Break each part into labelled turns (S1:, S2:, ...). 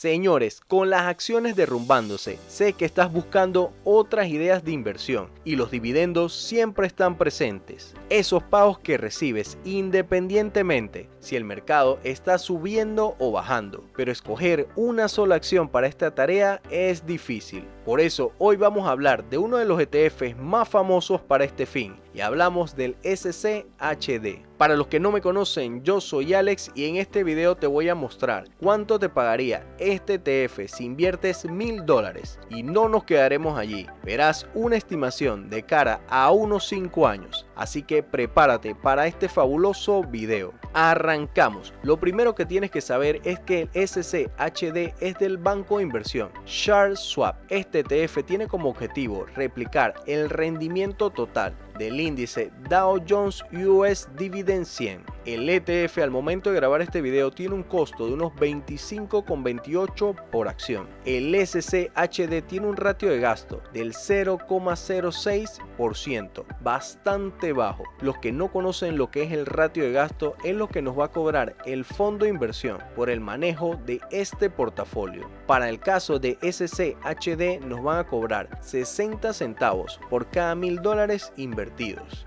S1: Señores, con las acciones derrumbándose, sé que estás buscando otras ideas de inversión y los dividendos siempre están presentes. Esos pagos que recibes independientemente si el mercado está subiendo o bajando. Pero escoger una sola acción para esta tarea es difícil. Por eso hoy vamos a hablar de uno de los ETFs más famosos para este fin y hablamos del SCHD. Para los que no me conocen, yo soy Alex y en este video te voy a mostrar cuánto te pagaría este ETF si inviertes $1000 y no nos quedaremos allí. Verás una estimación de cara a unos 5 años, así que prepárate para este fabuloso video. Arrancamos. Lo primero que tienes que saber es que el SCHD es del banco de inversión Charles Schwab. Este ETF tiene como objetivo replicar el rendimiento total del índice Dow Jones US Dividend 100. El ETF al momento de grabar este video tiene un costo de unos 25,28 por acción. El SCHD tiene un ratio de gasto del 0,06%, bastante bajo. Los que no conocen lo que es el ratio de gasto es lo que nos va a cobrar el fondo de inversión por el manejo de este portafolio. Para el caso de SCHD nos van a cobrar 60 centavos por cada $1000 invertidos.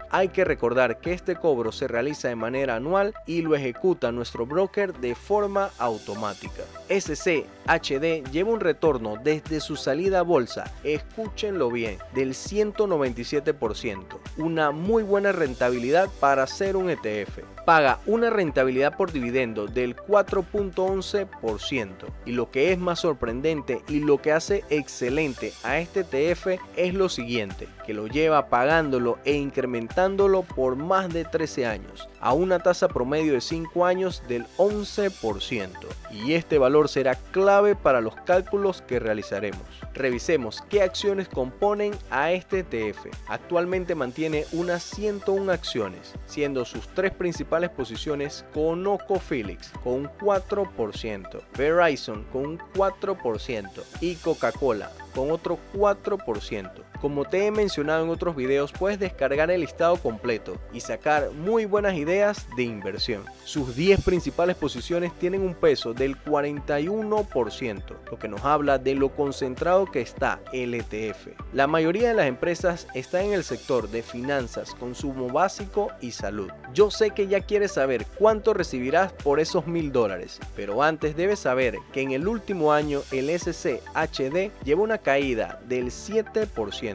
S1: Hay que recordar que este cobro se realiza de manera anual y lo ejecuta nuestro broker de forma automática. SCHD lleva un retorno desde su salida a bolsa, escúchenlo bien, del 197%, una muy buena rentabilidad para ser un ETF. Paga una rentabilidad por dividendo del 4,11% y lo que es más sorprendente y lo que hace excelente a este ETF es lo siguiente, que lo lleva pagándolo e incrementándolo por más de 13 años a una tasa promedio de 5 años del 11%, y este valor será clave para los cálculos que realizaremos. Revisemos qué acciones componen a este ETF. Actualmente mantiene unas 101 acciones, siendo sus tres principales posiciones ConocoPhillips con un 4%, Verizon con un 4% y Coca-Cola con otro 4%. Como te he mencionado en otros videos, puedes descargar el listado completo y sacar muy buenas ideas de inversión. Sus 10 principales posiciones tienen un peso del 41%, lo que nos habla de lo concentrado que está el ETF. La mayoría de las empresas están en el sector de finanzas, consumo básico y salud. Yo sé que ya quieres saber cuánto recibirás por esos $1000, pero antes debes saber que en el último año el SCHD lleva una caída del 7%.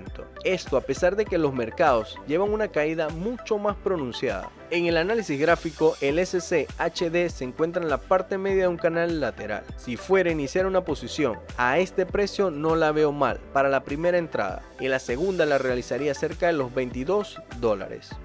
S1: Esto a pesar de que los mercados llevan una caída mucho más pronunciada. En el análisis gráfico, el SCHD se encuentra en la parte media de un canal lateral. Si fuera a iniciar una posición a este precio, no la veo mal para la primera entrada, y la segunda la realizaría cerca de los $22.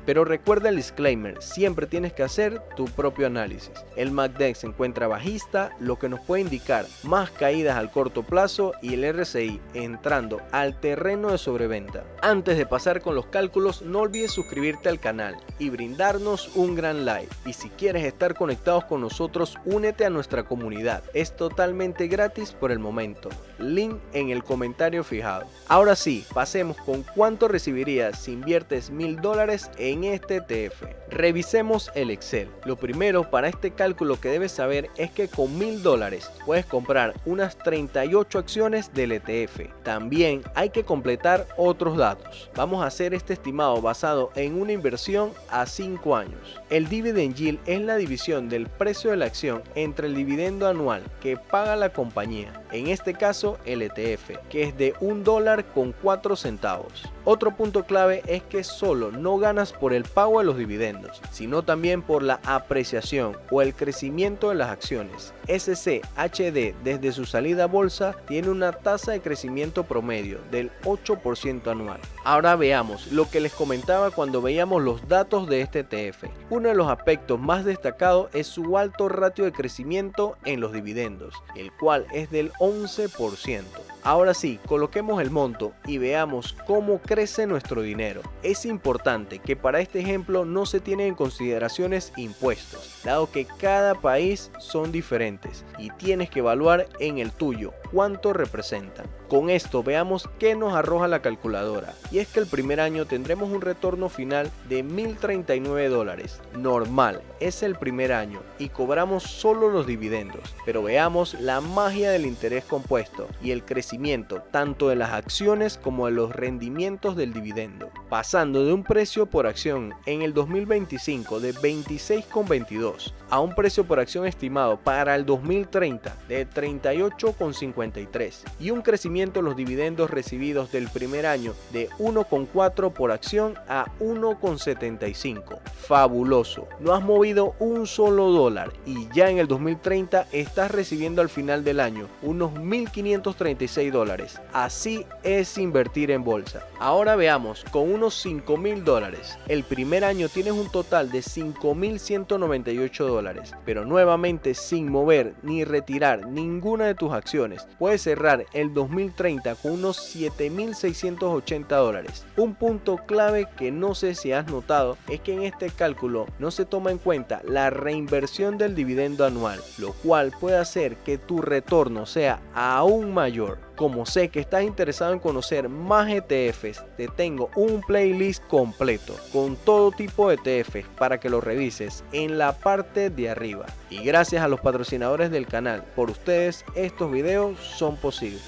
S1: Pero recuerda el disclaimer, siempre tienes que hacer tu propio análisis. El MACD se encuentra bajista, lo que nos puede indicar más caídas al corto plazo, y el RSI entrando al terreno de sobreventa. Antes de pasar con los cálculos, no olvides suscribirte al canal y brindarnos un gran like, y si quieres estar conectados con nosotros, únete a nuestra comunidad, es totalmente gratis por el momento, link en el comentario fijado. Ahora sí, pasemos con cuánto recibirías si inviertes $1000 en este ETF. Revisemos el Excel. Lo primero para este cálculo que debes saber es que con $1000 puedes comprar unas 38 acciones del ETF. También hay que completar otros datos. Vamos a hacer este estimado basado en una inversión a 5 años. El dividend yield es la división del precio de la acción entre el dividendo anual que paga la compañía, en este caso el ETF, que es de $1,04. Otro punto clave es que solo no ganas por el pago de los dividendos, sino también por la apreciación o el crecimiento de las acciones. SCHD desde su salida a bolsa tiene una tasa de crecimiento promedio del 8% anual. Ahora veamos lo que les comentaba cuando veíamos los datos de este ETF. Uno de los aspectos más destacados es su alto ratio de crecimiento en los dividendos, el cual es del 11%. Ahora sí, coloquemos el monto y veamos cómo crece nuestro dinero. Es importante que para este ejemplo no se tienen en consideraciones impuestos, dado que cada país son diferentes y tienes que evaluar en el tuyo cuánto representan. Con esto veamos qué nos arroja la calculadora, y es que el primer año tendremos un retorno final de $1.039. Normal, es el primer año y cobramos solo los dividendos, pero veamos la magia del interés compuesto y el crecimiento tanto de las acciones como de los rendimientos del dividendo, pasando de un precio por acción en el 2025 de 26,22 a un precio por acción estimado para el 2030 de 38,53 y un crecimiento de los dividendos recibidos del primer año de 1,4 por acción a 1,75. Fabuloso, no has movido un solo dólar y ya en el 2030 estás recibiendo al final del año unos $1.536. Así es invertir en bolsa. Ahora veamos, con unos $5.000, el primer año tienes un total de $5.198, pero nuevamente sin mover ni retirar ninguna de tus acciones, puedes cerrar el 2030 con unos $7.680. Un punto clave que no sé si has notado es que en este cálculo no se toma en cuenta la reinversión del dividendo anual, lo cual puede hacer que tu retorno sea aún mayor. Como sé que estás interesado en conocer más ETFs, te tengo un playlist completo con todo tipo de ETFs para que lo revises en la parte de arriba. Y gracias a los patrocinadores del canal, por ustedes estos videos son posibles.